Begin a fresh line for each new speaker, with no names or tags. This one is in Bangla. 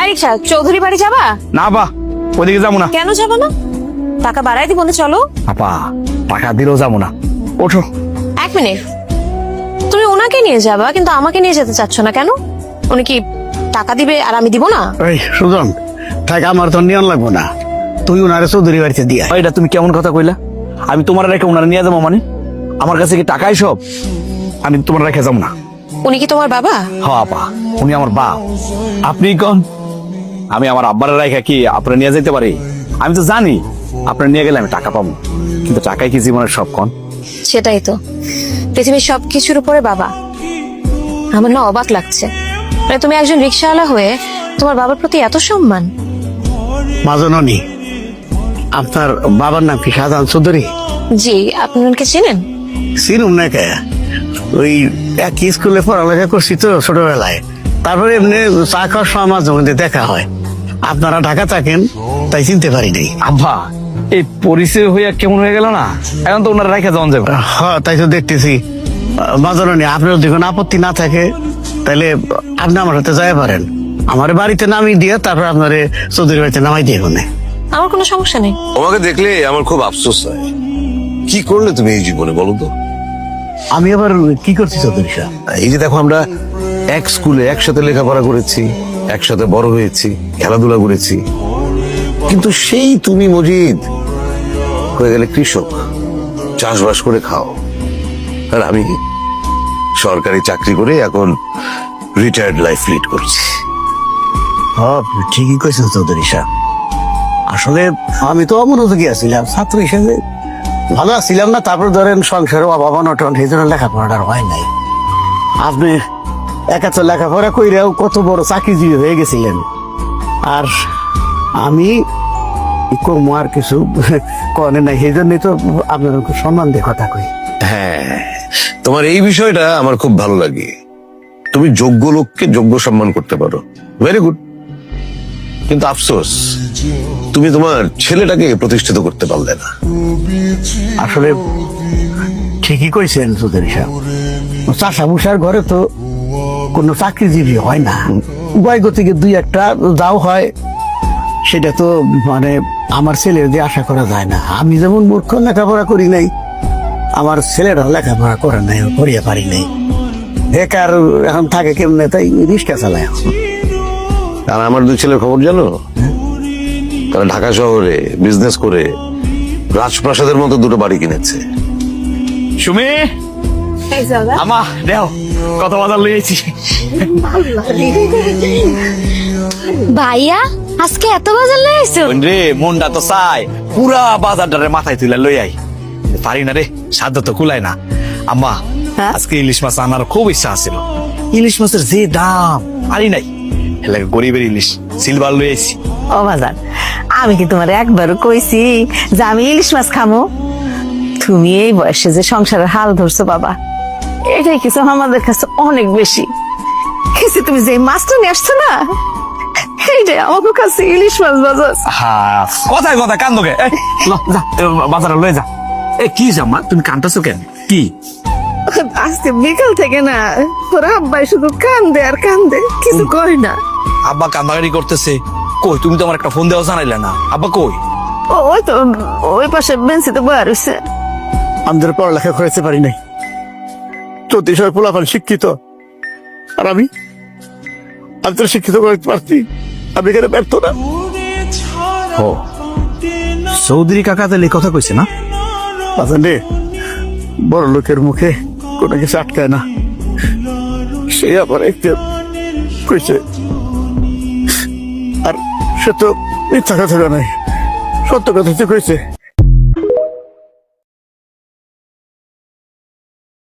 রিক্সা, চৌধুরী বাড়ি যাবা?
না বা, ওইদিকে যাবো না।
কেন যাবা না? টাকা বাড়াই দিব না, চলো।
আপা, টাকা দিলেও যাবো না, ওঠো।
1 মিনিট, তুমি ওনাকে নিয়ে যাবা কিন্তু আমাকে নিয়ে যেতে চাচ্ছ না কেন? উনি কি টাকা দিবে আর আমি দিব না?
এই সুজন, টাকা আমার তো নিয়ন লাগবো না, তুই ওনারে চৌধুরী বাড়িতে দিয়া।
এটা তুমি কেমন কথা কইলা? আমি তোমার রেখে ওনারা নিয়ে যাবো মানে? আমার কাছে কি টাকাই সব? আমি তোমার রেখে যাবো না।
উনি কি তোমার বাবা?
হ্যাঁ আপা, উনি আমার বাপ। আপনি কোন? আমি আমার আব্বার রেখে কি আপনারা নিয়ে যেতে পারি? আমি তো জানি আপনারা নিয়ে গেলে আমি টাকা পাবো, কিন্তু টাকাই কি জীবনের সব? কোন?
সেটাই তো, পৃথিবীর সবকিছুর উপরে বাবা। আমার না অবাক লাগছে, মানে তুমি একজন রিক্সাওয়ালা হয়ে তোমার বাবার প্রতি এত সম্মান।
মাজননী, আপনার বাবার নাম কি শাহজাহান চৌধুরী?
জি, আপনি ওনাকে চেনেন?
চিনুম না কে, ওই একই স্কুলে পড়ালেখা করছি তো ছোটবেলায়। তারপরে এমনি চা খাওয়ার সময় মাঝে মধ্যে দেখা হয়। আপনারা ঢাকা থাকেন তাই চিনতে পারি নাই।
আব্বা, এই পরিচয় হইয়া কেমন হয়ে গেল না? এখন তো ওনারা রেখে যাওয়া যাবে।
হ্যাঁ, তাই তো দেখতেছি। মাজননী, আপনার যদি কোনো আপত্তি না থাকে তাহলে আপনি আমার সাথে যাই পারেন। আমার বাড়িতে নামিয়ে দিয়ে তারপর আপনার চৌধুরী বাড়িতে নামাই দিয়ে কোনে।
আমার কোনো সমস্যা নেই।
তোমাকে দেখলে আমার খুব আফসোস হয়। কি করলে তুমি এই জীবনে বলো তো?
আমি আবার কি করছি চৌধুরী সাহেব?
এই যে দেখো, আমরা এক স্কুলে একসাথে লেখাপড়া করেছি, একসাথে বড় হয়েছি, খেলাধুলা করেছি, কিন্তু সেই তুমি মজিদ হয়ে গেলে কৃষক, চাষবাস করে খাও, আর আমি সরকারি চাকরি করে এখন রিটায়ার্ড লাইফ লিড করছি।
হ্যাঁ, ঠিকই কইছেন চৌধুরী সাহেব। আসলে আমি তো অমনোযোগী আছিলাম, ছাত্র হিসেবে ভালো আছিলাম না। তারপর ধরেন সংসারের অভাব অনটন, সেই জন্য লেখাপড়াটার হয় নাই। আপনি একা তো লেখাপড়া কইরাও কত বড় চাকরিজীবী হয়ে গেছিলেন, আর আমি কম আর কিছু কনে নাই। সেই জন্যই তো আপনার সম্মান দিয়ে কথা কই।
হ্যাঁ, তোমার এই বিষয়টা আমার খুব ভালো লাগে। তুমি যোগ্য লোককে যোগ্য সম্মান করতে পারো, ভেরি গুড। কিন্তু আফসোস, তুমি তোমার ছেলেটাকে প্রতিষ্ঠিত করতে পারলে না।
আসলে ঠিকই কইছেন চৌধুরী সাহেব, চাষা ভুষার ঘরে তো কোনো চাকরিজীবী হয় না। উভয় গতিকে দুই একটা যাও হয়, সেটা তো মানে আমার ছেলের দিয়ে আশা করা যায় না। আমি যেমন মূর্খ, লেখাপড়া করি নাই, আমার ছেলেরা লেখাপড়া করে নাই, করিয়া পারি নাই। বেকার এখন থাকে কেমনে, তাই রিক্সা চালায় এখন।
আর আমার দুই ছেলের খবর জানো? তারা ঢাকা শহরে বিজনেস করে রাজপ্রাসাদের মতো দুটো বাড়ি কিনেছে।
সুমি, আমা দেও কত বাজার লইছি।
ভাইয়া, আজকে এত বাজার লয়ে আইছো?
রে, মনটা তো চাই পুরা বাজারটারে মাথায় তুলে লই আই, পারি না রে, সাধ্য তো কুলায় না। আম্মা, আজকে ইলিশ মাছ আনার খুব ইচ্ছা আছিল। ইলিশ মাছের যে দাম, পারি নাই, এলাকা গরিবের ইলিশ সিলভার লই আইছি।
ও বাজার, আমি কি তোমার একবারও কইছি যে আমি ইলিশ মাছ খামো? তুমি এই বয়সে যে সংসারের হাল ধরছো বাবা, এটাই কিছু আমাদের কাছে অনেক বেশি। কিছু তুমি যে মাছটা নিয়ে আসছো না, এইটাই আমার কাছে ইলিশ মাছ বাজার।
হ্যাঁ, কথায় কথায় কান্দো কে? বাজারে লয়ে যা। এ কি জাম্মা, তুমি কান্দাছো কেন? কি
আজকে বিকাল থেকে না তোর আব্বাই শুধু কান্দে আর কান্দে, কিছু কই না।
আব্বা কান্দাকাটি করতেছে? কই, তুমি তো আমার একটা ফোন দেওয়া জানাইলে না। আব্বা কই?
ওই তো ওই পাশে বেঞ্চিতে বয়া রয়েছে।
আমাদের পড়ালেখা করেতে পারি নাই, চৌধুরী সাহেব পোলাপান শিক্ষিত, আর আমি তো শিক্ষিত করতে পারছি। আমি এখানে ব্যর্থ না।
ও, চৌধুরী কাকা তাহলে কথা কইছে না?
বাজান রে, বড় লোকের মুখে কোনো কিছু আটকায় না। সে আবার একটা কইছে, আর সে তো মিথ্যা কথা নাই, সত্য কথা কইছে।